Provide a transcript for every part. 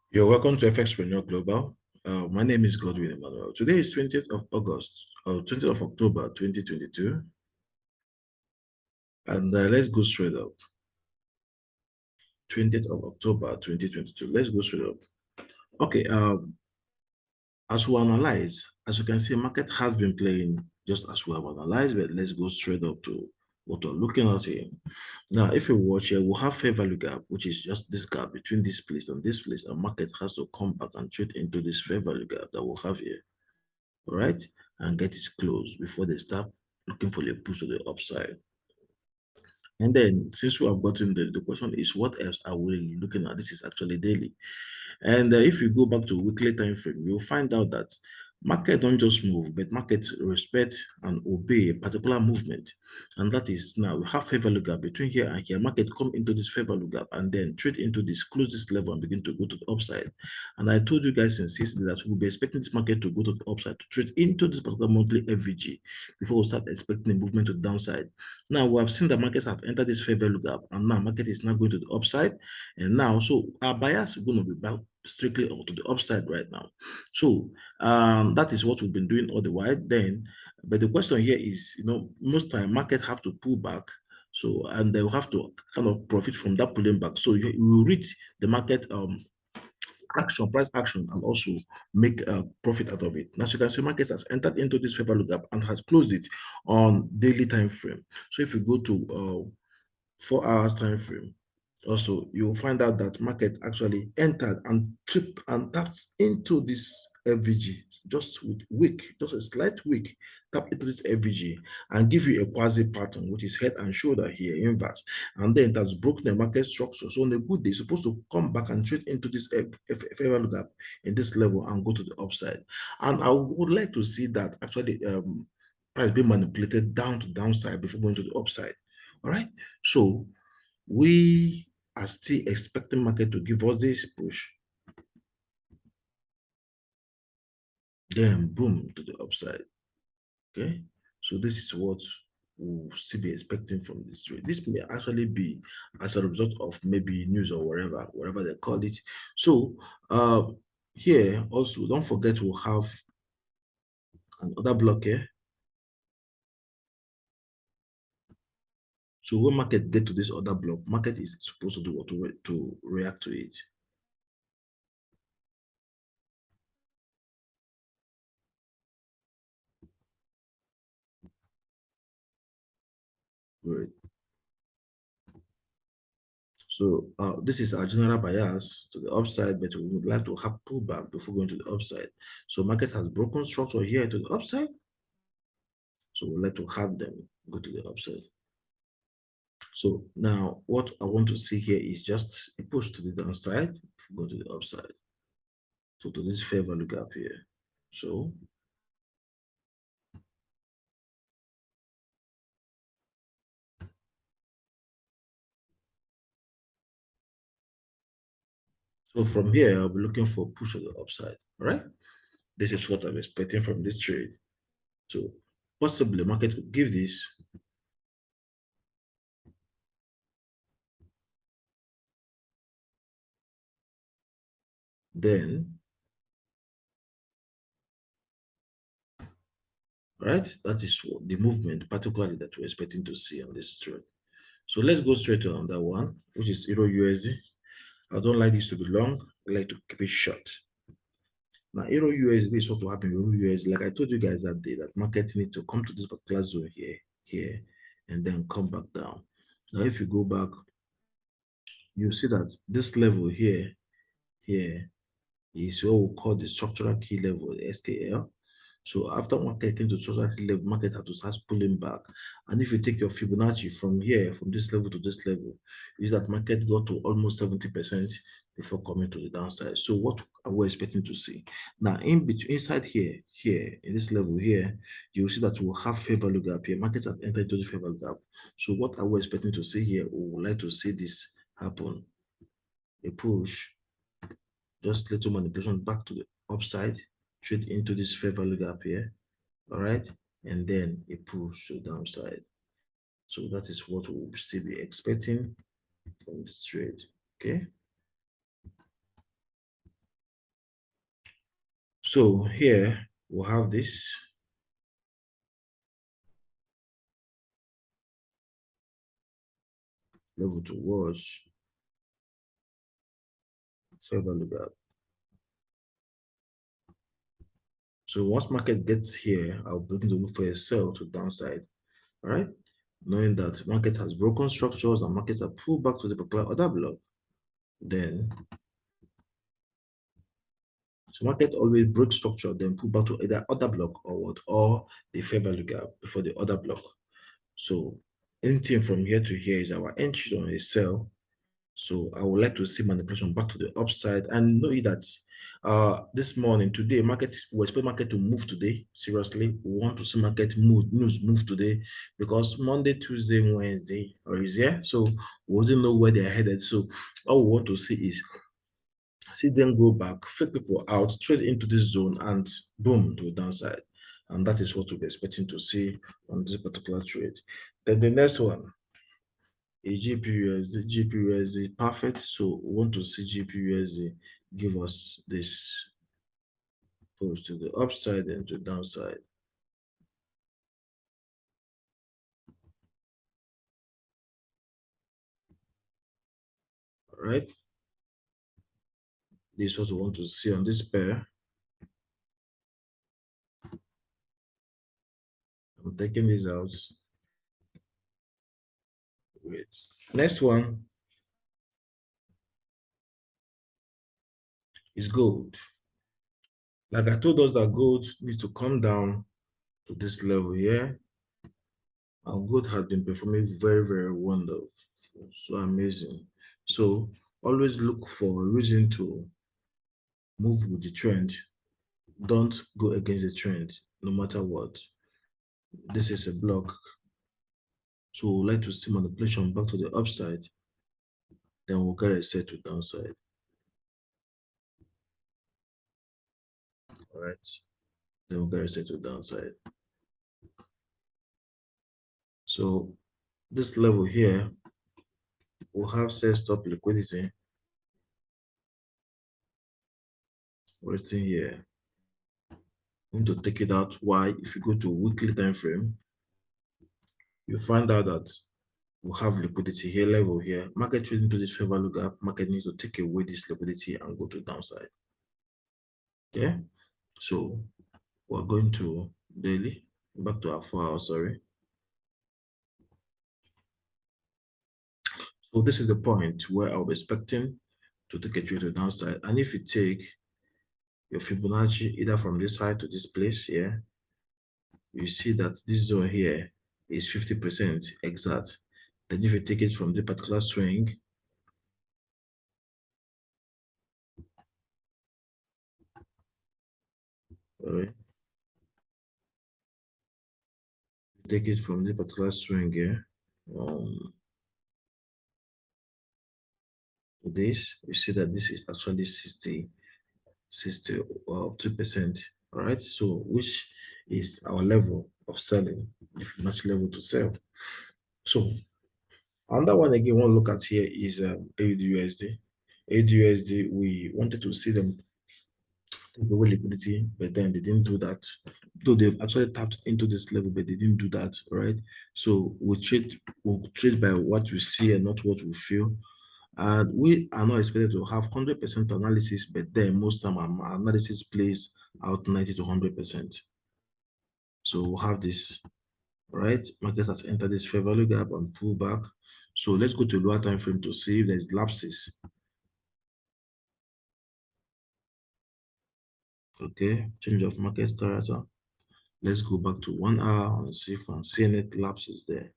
You're welcome to FXpreneur Global. My name is Godwin Emmanuel. Today is 20th of August, or 20th of October, 2022. And let's go straight up. 20th of October, 2022. Let's go straight up. Okay, as we analyze, as you can see, market has been playing just as we have analyzed, but let's go straight up to what we're looking at here. Now, if you watch here, we'll have fair value gap, which is just this gap between this place, and market has to come back and trade into this fair value gap that we'll have here. All right, and get it closed before they start looking for the push to the upside. And then, since we have gotten the question is, what else are we looking at? This is actually daily. And if you go back to weekly time frame, you'll find out that market don't just move, but markets respect and obey a particular movement. And that is, now we have fair value gap between here and here. Market come into this fair value gap and then trade into this, close this level and begin to go to the upside. And I told you guys since yesterday that we'll be expecting this market to go to the upside, to trade into this particular monthly FVG before we start expecting a movement to the downside. Now we have seen that markets have entered this fair value gap, and now market is now going to the upside. And now, so our bias is going to be back strictly to the upside right now. So that is what we've been doing all the while. Then, but the question here is, most time market have to pull back. So, and they will have to kind of profit from that pulling back. So you will read the market action, price action, and also make a profit out of it. As you can see, market has entered into this fair value gap and has closed it on daily time frame. So if you go to 4 hours time frame, also you'll find out that market actually entered and tripped and tapped into this FVG just with wick, just a slight wick, tap into this FVG and give you a quasi pattern, which is head and shoulder here inverse, and then that's broken the market structure. So on a good day, it's supposed to come back and trade into this fair value gap in this level and go to the upside. And I would like to see that actually price being manipulated down to downside before going to the upside. All right, so we are still expecting market to give us this push, then boom to the upside. Okay, so this is what we'll still be expecting from this trade. This may actually be as a result of maybe news or whatever they call it. So here also, don't forget we'll have another block here. So when market get to this other block, market is supposed to do what, to react to it. Great. So this is our general bias to the upside, but we would like to have pullback before going to the upside. So market has broken structure here to the upside. So we'd like to have them go to the upside. So now what I want to see here is just a push to the downside, go to the upside. So to this fair value gap here. So from here, I'll be looking for push to the upside, all right? This is what I'm expecting from this trade. So possibly market will give this. Then, right, that is the movement, particularly that we're expecting to see on this trade. So let's go straight to another one, which is EURUSD. I don't like this to be long. I like to keep it short. Now, EURUSD is what will happen in EURUSD. Like I told you guys that day, that market need to come to this particular zone here, and then come back down. Now, if you go back, you see that this level here is what we call the structural key level, the SKL. So after market came to structural key level, market had to start pulling back. And if you take your Fibonacci from here, from this level to this level, is that market got to almost 70% before coming to the downside. So what are we expecting to see? Now, in between, inside here, in this level here, you'll see that we'll have fair value gap here. Market has entered into the fair value gap. So what are we expecting to see here? We would like to see this happen. A push, just little manipulation back to the upside, trade into this fair value gap here, all right, and then a push to downside. So that is what we'll still be expecting from this trade. Okay, So here we'll have this level to watch, fair value gap. So once market gets here, I'll begin to look for a sell to downside. All right, knowing that market has broken structures and markets are pulled back to the particular order block, then so market always breaks structure, then pull back to either order block or what, or the fair value gap before the order block. So anything from here to here is our entry on a sell. So I would like to see manipulation back to the upside, and know that this morning, today, we expect market to move today. Seriously, we want to see market move today, because Monday, Tuesday, Wednesday is here. So we didn't know where they're headed. So all we want to see is see them go back, fake people out, trade into this zone, and boom, to the downside. And that is what we'll be expecting to see on this particular trade. Then the next one is GBPUSD. GBPUSD perfect. So we want to see GBPUSD give us this push to the upside and to downside. All right. This is what we want to see on this pair. I'm taking this out. Wait. Next one is gold. Like I told us that gold needs to come down to this level here. And gold has been performing very, very wonderful. So amazing. So always look for a reason to move with the trend. Don't go against the trend, no matter what. This is a block. So we'd like to see manipulation back to the upside. Then we'll get a set to downside. All right. Then we'll get a set to downside. So this level here will have sell stop liquidity resting here. I'm going to take it out. Why? If you go to weekly time frame, you find out that we have liquidity here, level here. Market trading to this fair value gap. Market needs to take away this liquidity and go to downside. Okay, so we're going to daily, back to our 4 hours, sorry. So this is the point where I'll be expecting to take a trade to downside. And if you take your Fibonacci either from this high to this place here, you see that this zone here is 50% exact. Then if you take it from the particular swing, sorry, take it from the particular swing here, this, you see that this is actually 62%, all right? So which is our level of selling, if much level to sell. So another one again, one look at here is AUDUSD. AUDUSD, we wanted to see them take away liquidity, but then they didn't do that. Though they've actually tapped into this level, but they didn't do that, right? So we'll trade by what we see and not what we feel. And we are not expected to have 100% analysis, but then most time our analysis plays out 90 to 100%. So we'll have this, right? Market has entered this fair value gap and pull back. So let's go to lower time frame to see if there's lapses. Okay, change of market character. Let's go back to 1 hour and see if I'm seeing any lapses there.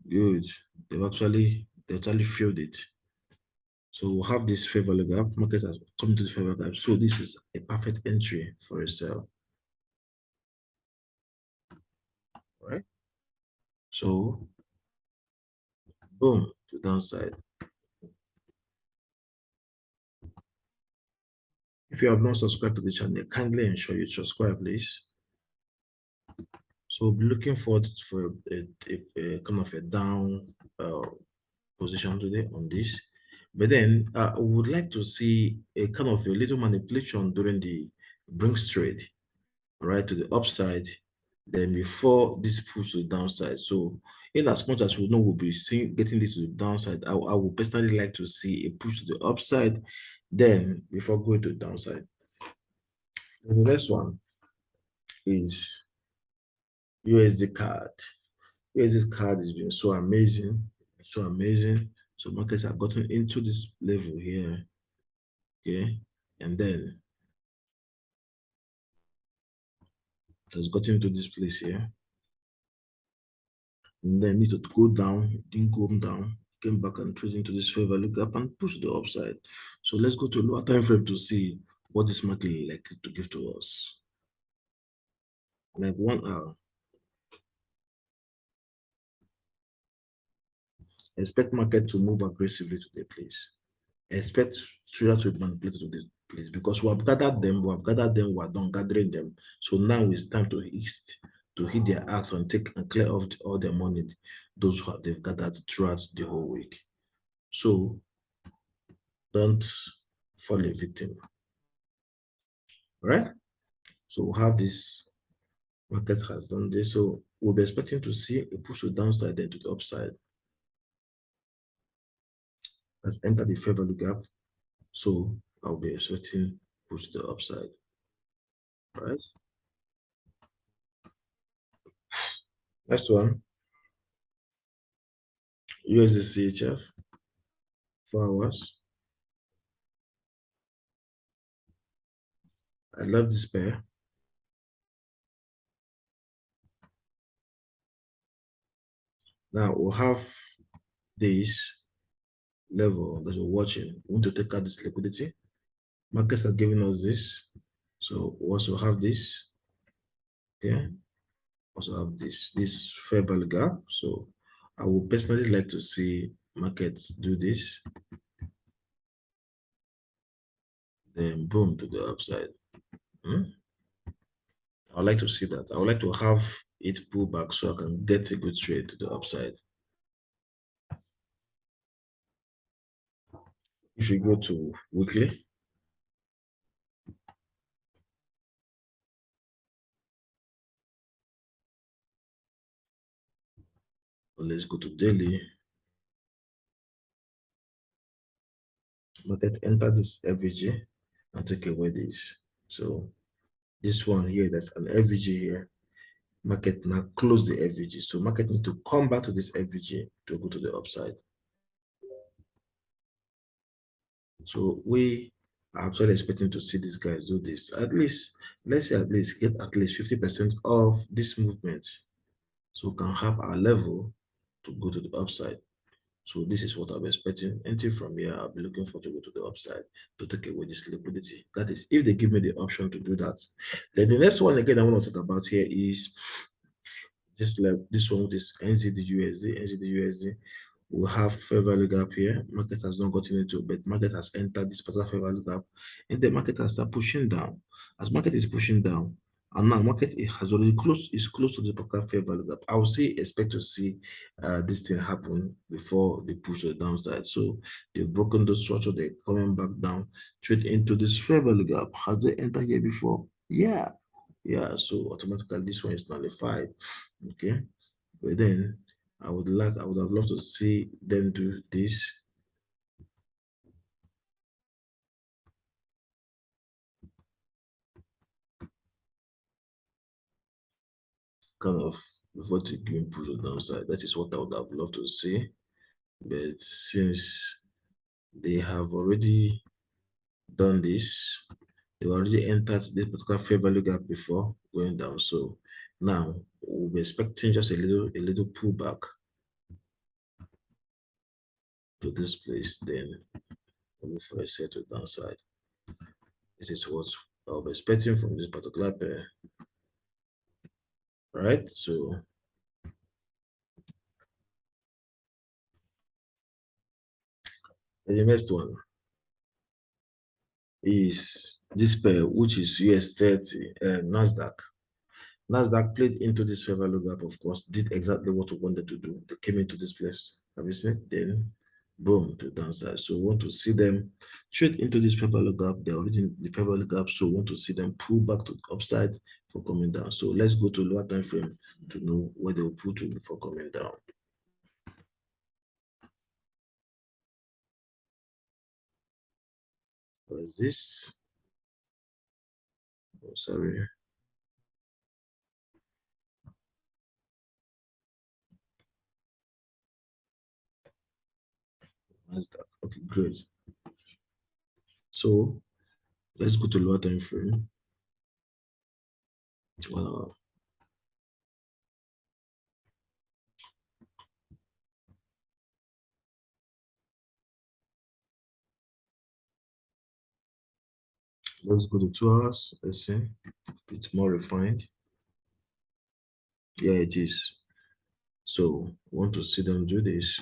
Good. They actually filled it. So we'll have this fair value gap. Market has come to the fair value gap. So this is a perfect entry for a sell. Right? So boom, to downside. If you have not subscribed to the channel, kindly ensure you subscribe, please. So we'll be looking forward for a kind of a down position today on this. But then I would like to see a kind of a little manipulation during the Brinks trade, right, to the upside, then before this push to the downside. So in as much as we know we'll be seeing getting this to the downside, I would personally like to see a push to the upside, then before going to the downside. And the next one is USDCAD. USDCAD has been so amazing, so amazing. So markets have gotten into this level here, okay, and then it has gotten into this place here, and then need to go down, didn't go down, came back and trade into this fair value gap and push the upside. So let's go to a lower time frame to see what this market is likely to give to us. Like 1 hour. Expect market to move aggressively to the place. Expect trader to manipulate to the place because we have gathered them, we are done gathering them. So now it's time to hit their axe and take and clear off all their money, those who they've gathered throughout the whole week. So don't fall a victim. All right? So we'll have this market has done this. So we'll be expecting to see a push to downside then to the upside. Let's enter the fair value gap. So I'll be expecting push to the upside. All right? Next one, USDCHF, 4 hours. I love this pair. Now we'll have this level that we're watching. We want to take out this liquidity. Markets are giving us this. So we also have this. Okay. Also have this fair value gap. So I would personally like to see markets do this. Then boom to the upside. I would like to see that. I would like to have it pull back so I can get a good trade to the upside. If you go to weekly, let's go to daily. Market enter this FVG and take away this. So this one here, that's an FVG here. Market now close the FVG. So market need to come back to this FVG to go to the upside. So we are actually expecting to see these guys do this. At least, let's say at least get at least 50% of this movement. So we can have our level to go to the upside. So this is what I'm expecting. Anything from here, I'll be looking for to go to the upside to take away this liquidity. That is, if they give me the option to do that. Then the next one again I want to talk about here is just like this one with this NZDUSD. NZDUSD will have fair value gap here. Market has not gotten into, but market has entered this particular fair value gap, and the market has started pushing down. As market is pushing down, and now market has already is close to the particular fair value gap. I will expect to see this thing happen before they push the downside. So they've broken the structure, they're coming back down, trade into this fair value gap. Have they entered here before? Yeah. So automatically this one is nullified. Okay, but then I would have loved to see them do this. Kind of before taking push the downside. That is what I would have loved to see. But since they have already done this, they already entered this particular fair value gap before going down. So now we'll be expecting just a little pullback to this place, then look for a set to downside. This is what I'll be expecting from this particular pair. Right? So the next one is this pair, which is US30 NASDAQ. NASDAQ played into this fair value gap, of course, did exactly what we wanted to do. They came into this place, have you seen? Then boom, to downside. So we want to see them trade into this fair value gap. They're already in the fair value gap, so we want to see them pull back to the upside for coming down. So let's go to lower time frame to know where they will pull to before coming down. What is this? Oh, sorry. NASDAQ. Okay, great. So let's go to lower time frame. Wow. Let's go to 2 hours. Let's see. It's more refined. Yeah, it is. So want to see them do this,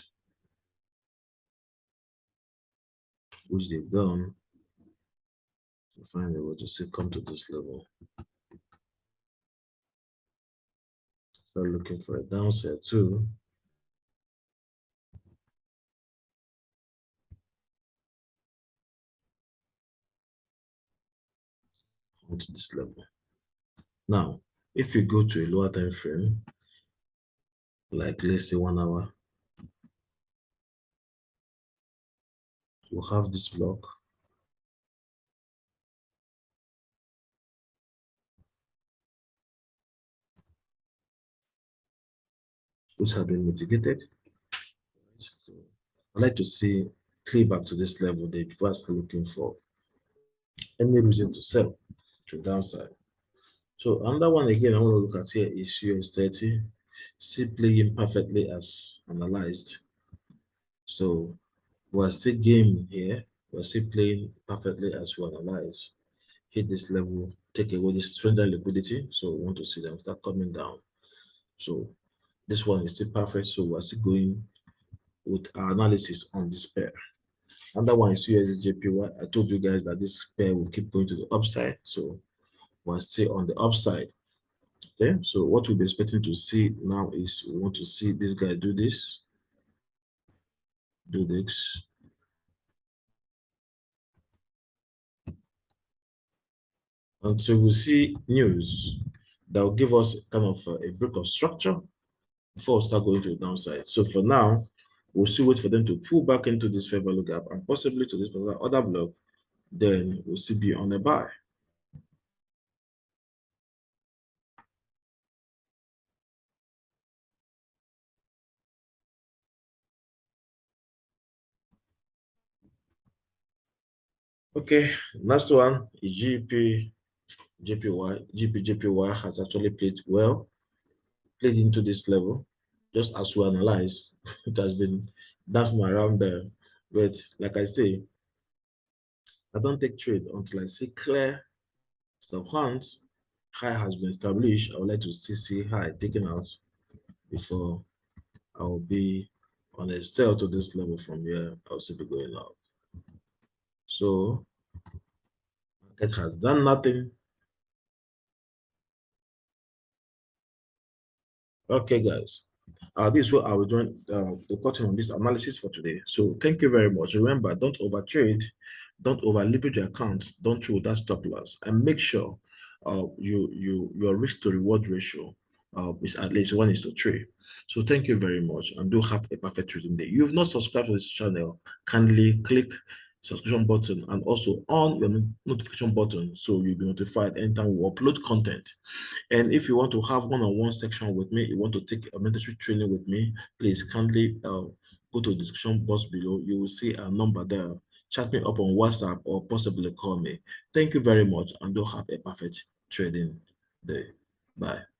which they've done. To find a way to see come to this level. Start looking for a downside too. To this level. Now, if you go to a lower time frame, like let's say 1 hour, we'll have this block. Which have been mitigated. So I like to see clear back to this level there before I start looking for any reason to sell to the downside. So another one again I want to look at here is US30, still playing perfectly as analyzed. So we're still gaming here, we're still playing perfectly as we analyze. Hit this level, take away this surrender liquidity. So we want to see them start coming down. So this one is still perfect. So we're still going with our analysis on this pair. Another one is USDJPY. I told you guys that this pair will keep going to the upside. So we're still on the upside. Okay, so what we'll be expecting to see now is we want to see this guy do this, until we see news that will give us kind of a break of structure before we start going to the downside. So for now, we'll still wait for them to pull back into this fair value gap and possibly to this other block. Then we'll still be on a buy. Okay, last one is GBPJPY. GBPJPY has actually played well, played into this level, just as we analyze. It has been dancing around there. But like I say, I don't take trade until I see clear stop hands. High has been established. I would like to still see high taken out before I will be on a sell to this level. From here, I'll still be going out. So market has done nothing. Okay, guys. This is what I will join the cutting on this analysis for today. So thank you very much. Remember, don't overtrade, don't over leverage your accounts, don't throw that stop loss, and make sure your risk to reward ratio is at least 1:3. So thank you very much, and do have a perfect trading day. If you've not subscribed to this channel, kindly click subscription button and also on your notification button so you'll be notified anytime we upload content. And if you want to have one-on-one section with me, you want to take a mentorship training with me, please kindly go to the description box below. You will see a number there. Chat me up on WhatsApp or possibly call me. Thank you very much and do have a perfect trading day. Bye.